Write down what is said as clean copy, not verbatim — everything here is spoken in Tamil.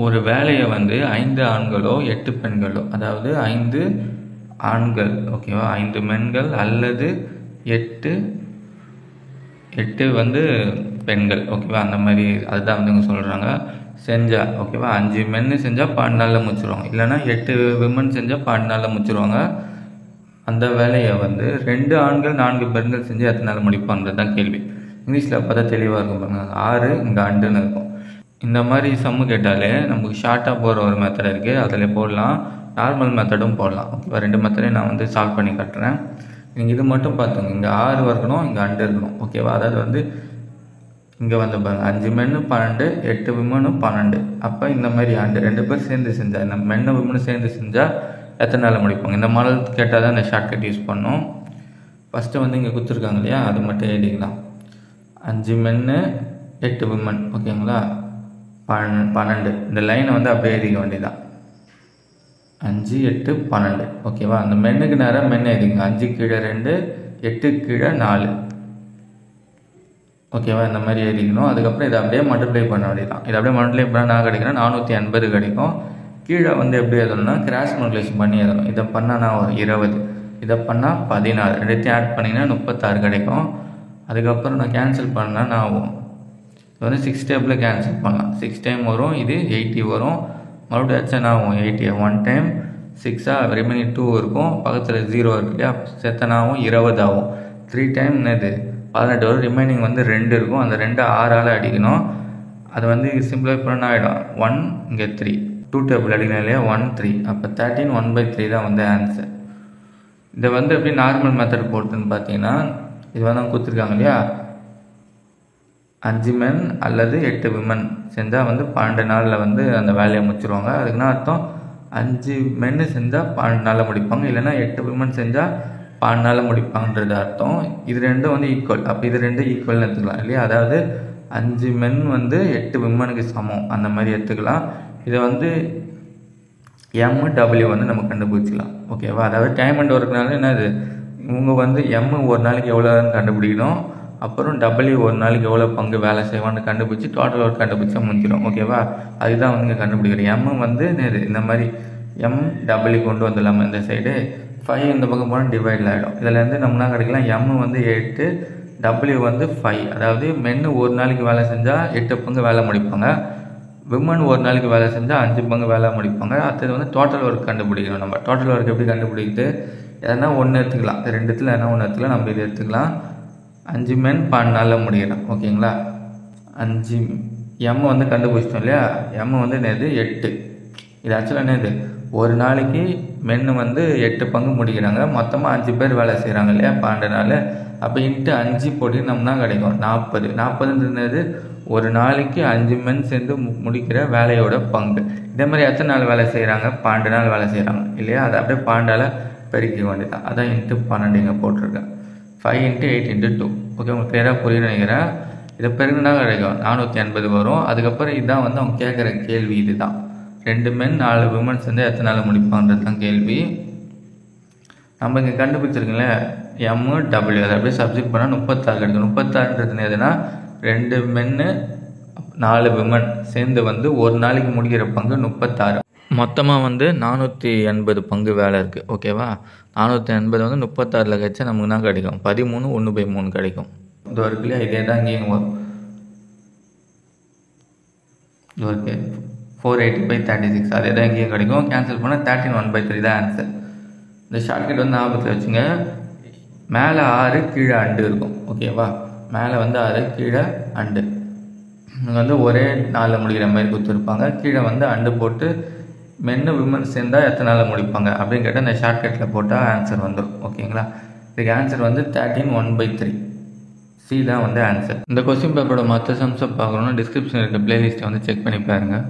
ஒரு வேலையை வந்து 5 ஆண்களோ 8 பெண்களோ, அதாவது 5 ஆண்கள் ஓகேவா, 5 பெண்கள் அல்லது 8 வந்து பெண்கள் ஓகேவா, அந்த மாதிரி அதுதான் வந்து இங்கே சொல்கிறாங்க. செஞ்சால் ஓகேவா, 5 மென்னு செஞ்சால் 12 நாளில் முடிச்சிருவாங்க, இல்லைனா 8 விமன் செஞ்சால் 12 நாளில் முடிச்சிருவாங்க. அந்த வேலையை வந்து 2 ஆண்கள் 4 பெண்கள் செஞ்சு எத்தனை நாள் முடிப்பான்றது தான் கேள்வி. இங்கிலீஷில் பார்த்தா தெளிவாக இருக்கும் பாருங்க, 6 இங்கே அண்டுன்னு இருக்கும். இந்த மாதிரி சம்மு கேட்டாலே நமக்கு ஷார்ட்டாக போகிற ஒரு மெத்தட் இருக்குது, அதில் போடலாம், நார்மல் மெத்தடும் போடலாம் ஓகேவா. 2 மெத்தடையும் நான் வந்து சால்வ் பண்ணி காட்டுறேன். நீங்கள் இது மட்டும் பார்த்துங்க, இங்கே 6 இருக்கணும், இங்கே அண்டு இருக்கணும் ஓகேவா. அதாவது வந்து இங்கே வந்து பாருங்க, 5 மென்னு 12, 8 விமனும் 12. அப்போ இந்த மாதிரி அண்டு 2 பேர் சேர்ந்து செஞ்சால், இந்த மென்னு விமனும் சேர்ந்து செஞ்சால் எத்தனை நாளில் முடிப்பாங்க. இந்த மாடல் கேட்டால் தான் இந்த ஷார்ட்கட் யூஸ் பண்ணணும். ஃபஸ்ட்டு வந்து இங்கே கொடுத்துருக்காங்க இல்லையா, அது மட்டும் எழுதிக்கலாம். 5 மென்னு 8 விமன் ஓகேங்களா, 12. இந்த லைனை வந்து அப்படியே எழுதிக்க வேண்டியதான், 5 8 12 ஓகேவா. அந்த மென்னுக்கு நேரம் மென்னு எழுதிங்க, 5 கீழே 2, 8 கீழே 4 ஓகேவா. இந்த மாதிரி எழுதிக்கணும். அதுக்கப்புறம் இதை அப்படியே மல்டிப்ளை பண்ண வேண்டியதான். இதை அப்படியே மல்டிப்ளை பண்ணால் நான் கிடைக்கிறேன் 480 கிடைக்கும். கீழே வந்து எப்படி எழுதணும்னா கிராஸ் மல்டிப்ளிகேஷன் பண்ணி எழுதணும். இதை பண்ணால் நான் 20, இதை பண்ணால் 14, ரெண்டுத்தையும் ஆட் பண்ணிங்கன்னா 36 கிடைக்கும். அதுக்கப்புறம் நான் கேன்சல் பண்ணால் நான் ஆகும், இது வந்து 6 டேபிளில் கேன்சல் பண்ணலாம். 6 டைம் வரும், இது 80 வரும். மறுபடியும் ஆச்சு என்ன ஆகும், 80 1 டைம் 6 ரிமைனிங் 2 இருக்கும், பக்கத்தில் 0 இருக்கு இல்லையா, செத்தனாகும் 20 ஆகும். 3 டைம் என்னது 18 வரும், ரிமைனிங் வந்து 2 இருக்கும். அந்த 2 6ஆல் அடிக்கணும். அது வந்து சிம்பிளாக பண்ண ஆகிடும், 1 இங்கே 3, 2 டேபிள் அடிக்கணும் இல்லையா, 1 3, அப்போ 13 1/3 தான் வந்து ஆன்சர். இதை வந்து எப்படி நார்மல் மெத்தட் போட்டுன்னு பார்த்தீங்கன்னா, இது வந்து கொடுத்துருக்காங்க இல்லையா, 5 மென் அல்லது 8 விமன் செஞ்சால் வந்து 12 நாளில் வந்து அந்த வேலையை முடிச்சிருவாங்க. அதுக்குன்னா அர்த்தம் 5 மென்னு செஞ்சால் 12 நாளில் முடிப்பாங்க, இல்லைனா 8 விமன் செஞ்சால் 12 நாளில் முடிப்பாங்கன்றது அர்த்தம். இது ரெண்டும் வந்து ஈக்குவல், அப்போ இது ரெண்டும் ஈக்குவல்னு எடுத்துக்கலாம் இல்லையா. அதாவது 5 மென் வந்து 8 விமனுக்கு சமம், அந்த மாதிரி எடுத்துக்கலாம். இதை வந்து MW வந்து நம்ம கண்டுபிடிச்சிக்கலாம் ஓகேவா. அதாவது டைம் அண்ட் ஒர்க்னால என்னது, இவங்க வந்து M ஒரு நாளைக்கு எவ்வளோன்னு கண்டுபிடிக்கணும், அப்புறம் W ஒரு நாளைக்கு எவ்வளோ பங்கு வேலை செய்வான்னு கண்டுபிடிச்சி டோட்டல் ஒர்க் கண்டுபிடிச்சா முடிஞ்சிடும் ஓகேவா. அதுதான் வந்து இங்கே கண்டுபிடிக்கிறேன். M வந்து இந்த மாதிரி MW கொண்டு வந்துடலாமா இந்த சைடு, 5 இந்த பக்கம் போனால் டிவைடில் ஆகிடும். இதில் இருந்து நம்மளாம் கிடைக்கலாம், M வந்து 8, W வந்து 5. அதாவது மென்னு ஒரு நாளைக்கு வேலை செஞ்சால் 8 பங்கு வேலை முடிப்பாங்க, விமன் ஒரு நாளைக்கு வேலை செஞ்சால் 5 பங்கு வேலை முடிப்பாங்க. அடுத்தது வந்து டோட்டல் ஒர்க் கண்டுபிடிக்கணும். நம்ம டோட்டல் ஒர்க் எப்படி கண்டுபிடிக்கிட்டு, எதனா ஒன்று எடுத்துக்கலாம், 2 எதனா ஒன்று எடுத்துக்கலாம். நம்ம இது எடுத்துக்கலாம், 5 மென் 12 நாளில் முடிக்கிறோம் ஓகேங்களா. 5 M வந்து கண்டுபிடிச்சிட்டோம் இல்லையா, M வந்து என்னது 8. இது ஆக்சுவலாக என்னது, ஒரு நாளைக்கு மென்னு வந்து 8 பங்கு முடிக்கிறாங்க, மொத்தமாக 5 பேர் வேலை செய்கிறாங்க இல்லையா 12 நாள். அப்போ இன்ட்டு 5 போட்டினோம்னா கிடைக்கும் 40. 40ன்றது ஒரு நாளைக்கு 5 மென் சேர்ந்து முடிக்கிற வேலையோட பங்கு. இதே மாதிரி எத்தனை நாள் வேலை செய்கிறாங்க, 12 நாள் வேலை செய்கிறாங்க இல்லையா. அதை அப்படியே 12ஆல் பெருக்க வேண்டியதான். அதான் இன்ட்டு 12 இங்கே போட்டிருக்கேன். 5 × 8 × 2 ஓகே. உங்களுக்கு கிளியராக புரியுன்னு நினைக்கிறேன். இதை பெருகுனா கிடைக்கும் 480 வரும். அதுக்கப்புறம் இதுதான் வந்து அவங்க கேட்குற கேள்வி, இதுதான் 2 மென் 4 விமன்ஸ் வந்து எத்தனை நாள் முடிப்பான்றது தான் கேள்வி. நம்ம இங்கே கண்டுபிடிச்சிருக்கீங்களே MW, அதை அப்படியே சப்ஜெக்ட் பண்ணால் 36 கிடைக்கும். 36ன்றது எதுனா 2 மென்னு 4 விமன் சேர்ந்து வந்து ஒரு நாளைக்கு முடிக்கிற பங்கு 36. மொத்தமாக வந்து 480 பங்கு வேலை இருக்குது ஓகேவா. 480 வந்து 36 கழிச்சா நமக்கு தான் கிடைக்கும் 13 1/3 கிடைக்கும். இது இருக்கு இல்லையா, இதே தான் இங்கேயும் வரும். இது இருக்கு 480/36, அதே தான் இங்கேயும் கிடைக்கும். கேன்சல் பண்ணால் 13 1/3 தான் ஆன்சர். இந்த ஷார்ட்கட் வந்து ஞாபகத்தில் வச்சுங்க. மேலே 6 கீழே அண்டு இருக்கும் ஓகேவா. மேலே வந்து 6 கீழே அண்டு, இங்கே வந்து ஒரே நாளில் முடிக்கிற மாதிரி கொடுத்துருப்பாங்க. கீழே வந்து அண்டு போட்டு மென்னு விமன் சேர்ந்தால் எத்தனை நாளில் முடிப்பாங்க அப்படின்னு கேட்டால் இந்த ஷார்ட்கட்டில் போட்டால் ஆன்சர் வந்துடும் ஓகேங்களா. இதுக்கு ஆன்சர் வந்து 13 1/3, C தான் வந்து ஆன்சர். இந்த கொஸ்டின் பேப்பரோட மற்ற சம்ஸை பார்க்கணுன்னா டிஸ்கிரிப்ஷனில் இருக்க பிளேலிஸ்ட்டை வந்து செக் பண்ணி பாருங்கள்.